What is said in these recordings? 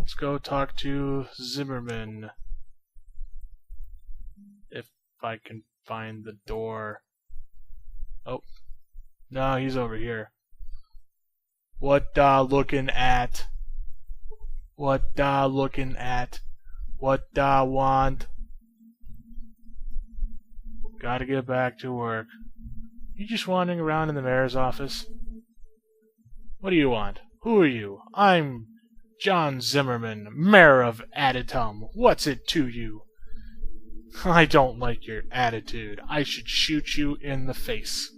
Let's go talk to Zimmerman. If I can find the door. Oh. No, he's over here. What looking at? What looking at? What want? Gotta get back to work. You just wandering around in the mayor's office? What do you want? Who are you? I'm John Zimmerman, mayor of Aditum. What's it to you? I don't like your attitude. I should shoot you in the face.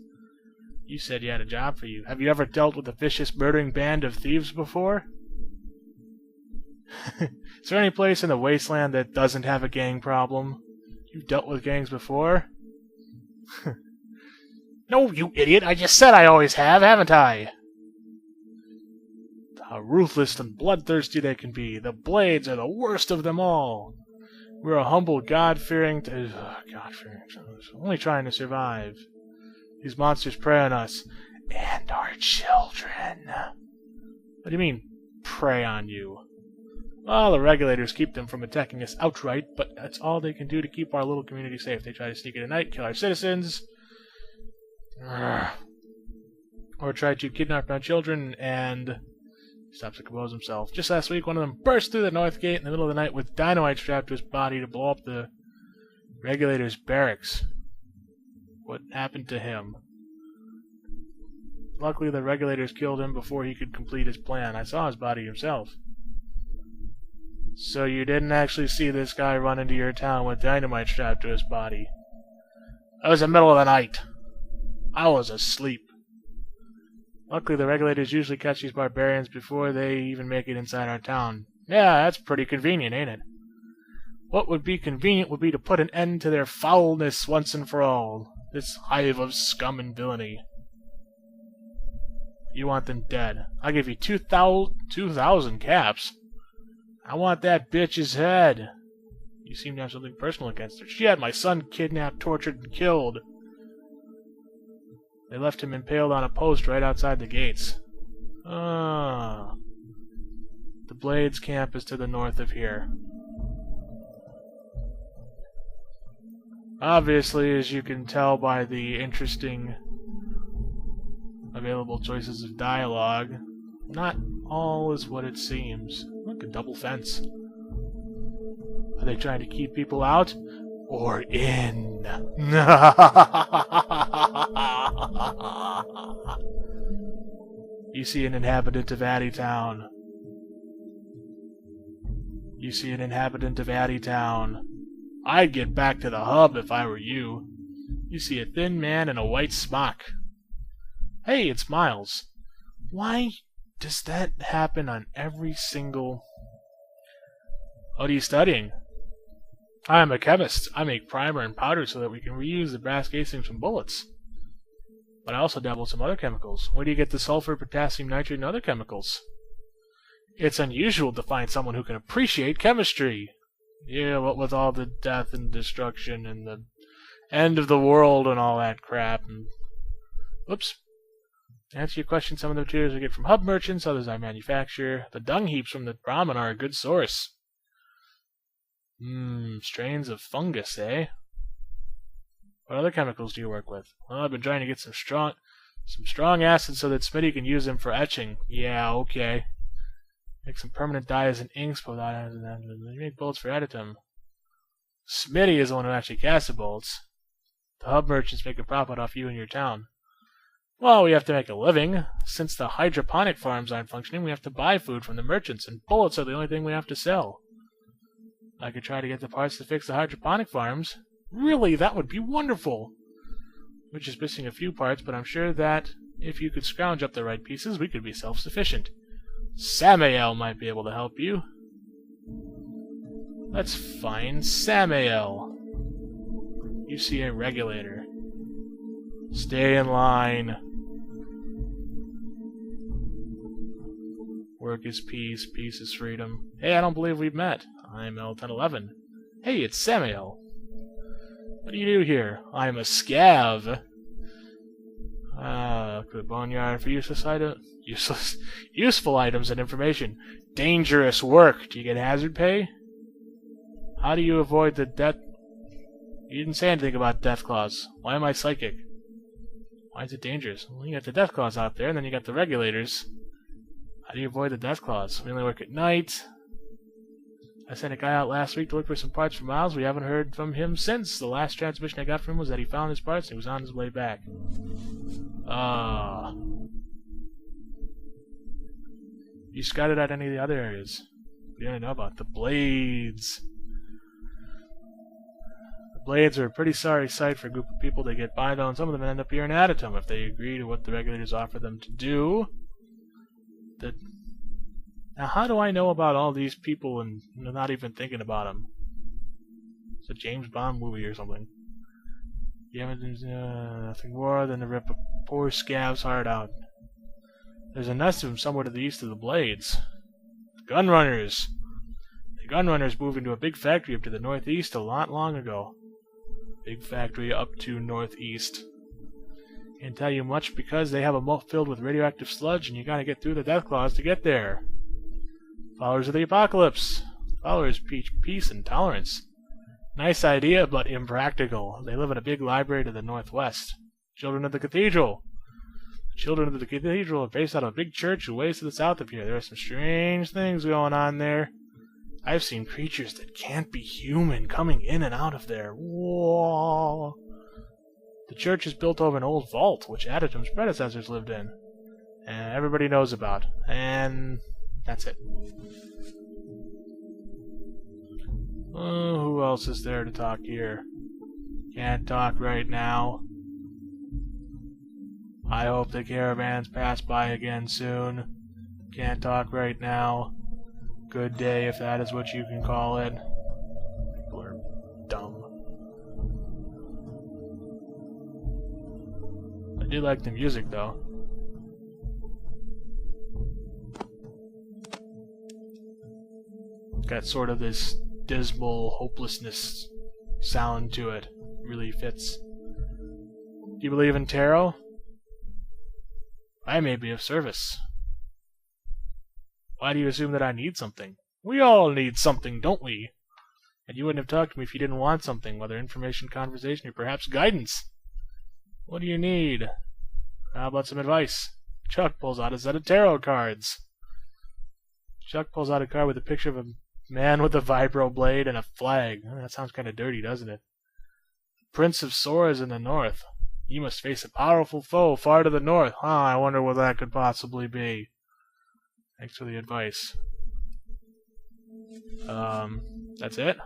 You said you had a job for you. Have you ever dealt with a vicious murdering band of thieves before? Is there any place in the wasteland that doesn't have a gang problem? You've dealt with gangs before? No, you idiot! I just said I always have, haven't I? How ruthless and bloodthirsty they can be. The Blades are the worst of them all. We're a humble, God-fearing, only trying to survive. These monsters prey on us. And our children. What do you mean, prey on you? Well, the regulators keep them from attacking us outright, but that's all they can do to keep our little community safe. They try to sneak in at night, kill our citizens, or try to kidnap our children, and he stops to compose himself. Just last week, one of them burst through the north gate in the middle of the night with dynamite strapped to his body to blow up the regulators' barracks. What happened to him? Luckily, the regulators killed him before he could complete his plan. I saw his body himself. So you didn't actually see this guy run into your town with dynamite strapped to his body. It was the middle of the night. I was asleep. Luckily, the regulators usually catch these barbarians before they even make it inside our town. Yeah, that's pretty convenient, ain't it? What would be convenient would be to put an end to their foulness once and for all. This hive of scum and villainy. You want them dead. I'll give you 2,000 caps. I want that bitch's head. You seem to have something personal against her. She had my son kidnapped, tortured, and killed. They left him impaled on a post right outside the gates. Ah. The Blades camp is to the north of here. Obviously, as you can tell by the interesting available choices of dialogue, not all is what it seems. Look, a double fence. Are they trying to keep people out? Or in? You see an inhabitant of Addytown. You see an inhabitant of Addytown. I'd get back to the hub if I were you. You see a thin man in a white smock. Hey, it's Miles. Why does that happen on every single... What are you studying? I am a chemist. I make primer and powder so that we can reuse the brass casings from bullets. But I also dabble in some other chemicals. Where do you get the sulfur, potassium, nitrate, and other chemicals? It's unusual to find someone who can appreciate chemistry. Yeah, what with all the death and destruction and the end of the world and all that crap. And... Whoops. To answer your question, some of the materials I get from hub merchants, others I manufacture. The dung heaps from the Brahmin are a good source. Strains of fungus, eh? What other chemicals do you work with? Well, I've been trying to get some strong acids so that Smitty can use them for etching. Yeah, okay. Make some permanent dyes and inks without you make bullets for Aditum. Smitty is the one who actually casts the bullets. The hub merchants make a profit off you and your town. Well, we have to make a living. Since the hydroponic farms aren't functioning, we have to buy food from the merchants, and bullets are the only thing we have to sell. I could try to get the parts to fix the hydroponic farms. Really, that would be wonderful! We're just missing a few parts, but I'm sure that if you could scrounge up the right pieces, we could be self-sufficient. Samael might be able to help you. Let's find Samael. You see a regulator. Stay in line. Work is peace, peace is freedom. Hey, I don't believe we've met. I'm L1011. Hey, it's Samael. What do you do here? I'm a scav. Look to the boneyard for useful items and information. Dangerous work. Do you get hazard pay? How do you avoid the death? You didn't say anything about death clause. Why am I psychic? Why is it dangerous? Well, you got the death clause out there, and then you got the regulators. How do you avoid the death clause? We only work at night. I sent a guy out last week to look for some parts for Miles. We haven't heard from him since. The last transmission I got from him was that he found his parts and he was on his way back. You scouted out any of the other areas? What do you know about the blades? The blades are a pretty sorry sight for a group of people to get by, though, and some of them end up here in Adatum if they agree to what the regulators offer them to do. Now, how do I know about all these people and not even thinking about them? It's a James Bond movie or something. You haven't nothing more than to rip a poor scab's heart out. There's a nest of them somewhere to the east of the blades. The Gunrunners! The Gunrunners moved into a big factory up to the northeast a lot long ago. Big factory up to northeast. Can't tell you much because they have a moat filled with radioactive sludge and you gotta get through the death clause to get there. Followers of the apocalypse. Followers preach peace and tolerance. Nice idea, but impractical. They live in a big library to the northwest. Children of the Cathedral. The Children of the Cathedral are based out of a big church ways to the south of here. There are some strange things going on there. I've seen creatures that can't be human coming in and out of there. Whoa. The church is built over an old vault, which Adatum's predecessors lived in. And everybody knows about. And that's it. Who else is there to talk here? Can't talk right now. I hope the caravans pass by again soon. Can't talk right now. Good day, if that is what you can call it. People are dumb. I do like the music, though. Got sort of this dismal hopelessness sound to it. Really fits. Do you believe in tarot? I may be of service. Why do you assume that I need something? We all need something, don't we? And you wouldn't have talked to me if you didn't want something, whether information, conversation, or perhaps guidance. What do you need? How about some advice? Chuck pulls out a set of tarot cards. Chuck pulls out a card with a picture of a man with a vibro blade and a flag. Oh, that sounds kind of dirty, doesn't it? Prince of Swords in the north. You must face a powerful foe far to the north. I wonder what that could possibly be. Thanks for the advice. That's it?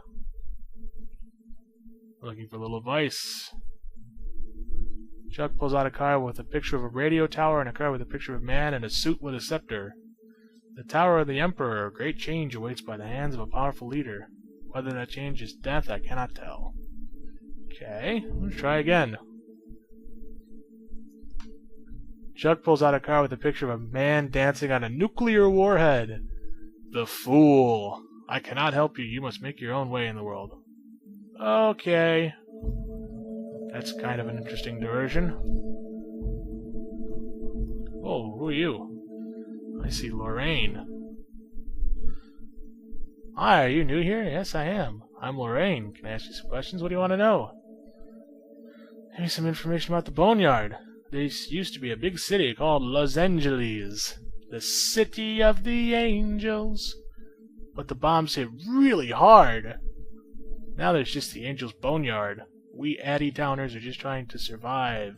Looking for a little advice. Chuck pulls out a card with a picture of a radio tower and a card with a picture of a man in a suit with a scepter. The Tower of the Emperor. A great change awaits by the hands of a powerful leader. Whether that change is death, I cannot tell. Okay, let's try again. Chuck pulls out a card with a picture of a man dancing on a nuclear warhead. The Fool. I cannot help you. You must make your own way in the world. Okay. That's kind of an interesting diversion. Oh, who are you? I see Lorraine. Hi, are you new here? Yes, I am. I'm Lorraine. Can I ask you some questions? What do you want to know? Give me some information about the boneyard. There used to be a big city called Los Angeles. The city of the angels. But the bombs hit really hard. Now there's just the Angels' Boneyard. We Addy-Towners are just trying to survive.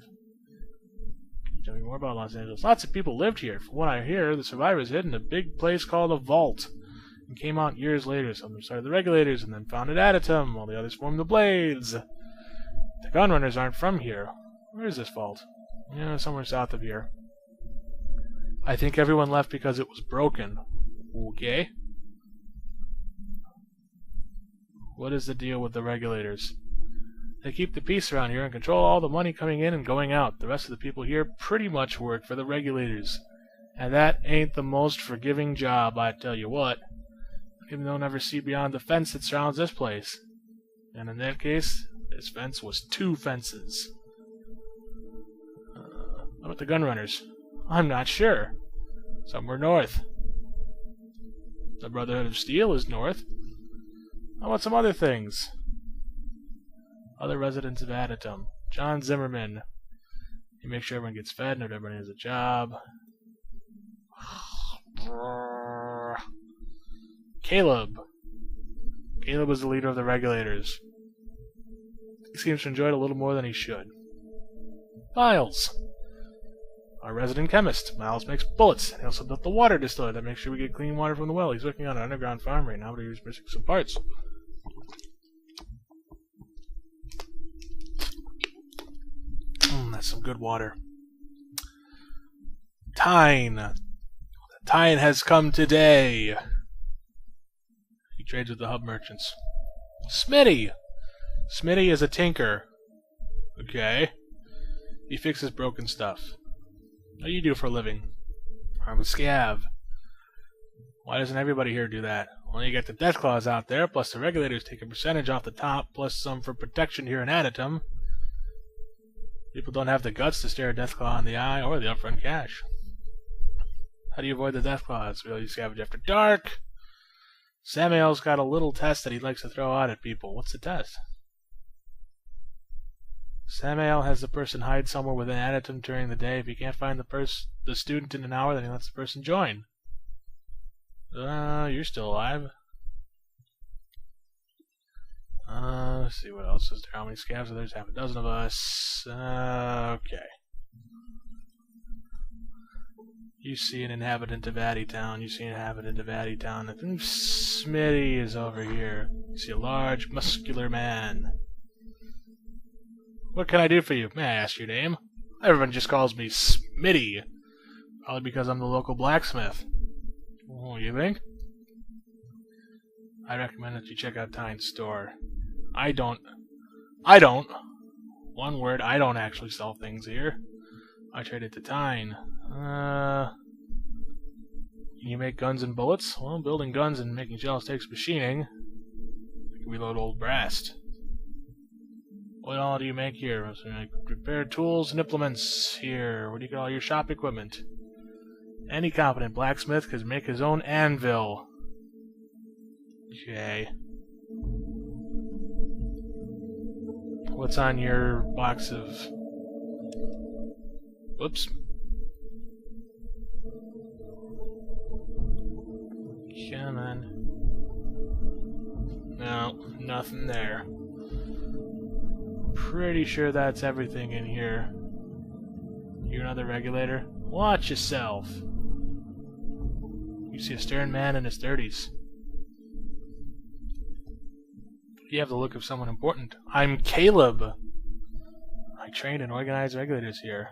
Can you tell me more about Los Angeles? Lots of people lived here. From what I hear, the survivors hid in a big place called a vault and came out years later. Some of them started the regulators and then founded Adatum, while the others formed the Blades. The Gunrunners aren't from here. Where is this vault? Yeah, somewhere south of here. I think everyone left because it was broken. Okay. What is the deal with the regulators? They keep the peace around here and control all the money coming in and going out. The rest of the people here pretty much work for the regulators. And that ain't the most forgiving job, I tell you what. Even they'll never see beyond the fence that surrounds this place. And in that case, this fence was 2 fences. What about the gun runners? I'm not sure. Somewhere north. The Brotherhood of Steel is north. How about some other things? Other residents of Adatum. John Zimmerman. You make sure everyone gets fed and everybody has a job. Caleb. Caleb was the leader of the regulators. He seems to enjoy it a little more than he should. Miles. Our resident chemist. Miles makes bullets. He also built the water distiller that makes sure we get clean water from the well. He's working on an underground farm right now, but he's missing some parts. That's some good water. Tyne. Tyne has come today. He trades with the hub merchants. Smitty. Smitty is a tinker. Okay. He fixes broken stuff. What do you do for a living? I'm a scav. Why doesn't everybody here do that? Well, you got the death claws out there, plus the regulators take a percentage off the top, plus some for protection here in Adatum. People don't have the guts to stare a death claw in the eye or the upfront cash. How do you avoid the death claws? Will you scavenge after dark? Samuel's got a little test that he likes to throw out at people. What's the test? Samuel has the person hide somewhere within Adatum during the day. If he can't find the student in an hour, then he lets the person join. You're still alive. Let's see, what else is there? How many scavs are there? There's half a dozen of us. Okay. You see an inhabitant of Addytown. You see an inhabitant of Addytown. I think Smitty is over here. You see a large, muscular man. What can I do for you? May I ask your name? Everyone just calls me Smitty. Probably because I'm the local blacksmith. Oh, you think? I recommend that you check out Tyne's store. I don't. One word, I don't actually sell things here. I trade it to Tyne. Can you make guns and bullets? Well, building guns and making shells takes machining. I can reload old brass. What all do you make here? So I repair tools and implements here. Where do you get all your shop equipment? Any competent blacksmith can make his own anvil. Okay. What's on your box of... Whoops. Come on. No, nothing there. Pretty sure that's everything in here. You're another regulator? Watch yourself. You see a stern man in his 30s. You have the look of someone important. I'm Caleb. I train and organize regulators here.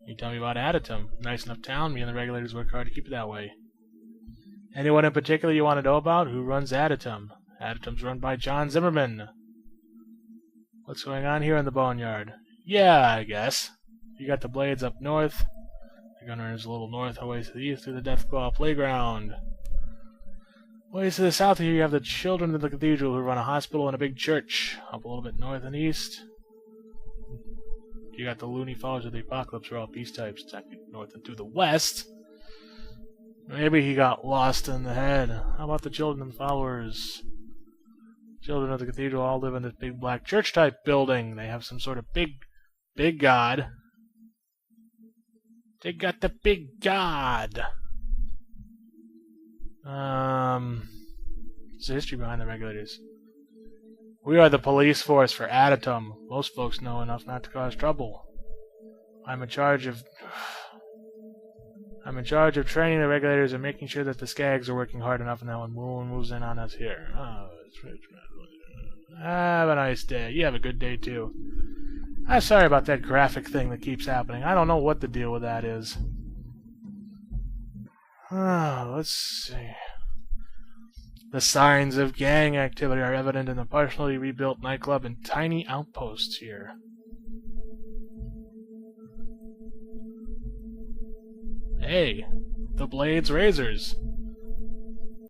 You tell me about Adatum. Nice enough town. Me and the regulators work hard to keep it that way. Anyone in particular you want to know about? Who runs Adatum? Adatum's run by John Zimmerman. What's going on here in the boneyard? Yeah, I guess. You got the blades up north. The gunner is a little north, away to the east through the Deathclaw playground. Ways to the south of here, you have the children of the cathedral who run a hospital and a big church. Up a little bit north and east. You got the loony followers of the apocalypse, who are all peace types. Exactly north and to the west. Maybe he got lost in the head. How about the children and the followers? Children of the cathedral all live in this big black church type building. They have some sort of big god. They got the big god. What's the history behind the regulators? We are the police force for Adatum. Most folks know enough not to cause trouble. I'm in charge of training the regulators and making sure that the skags are working hard enough and that when one moves in on us here. Have a nice day. You have a good day too. I'm sorry about that graphic thing that keeps happening. I don't know what the deal with that is. Let's see. The signs of gang activity are evident in the partially rebuilt nightclub and tiny outposts here. Hey, the Blades Razors.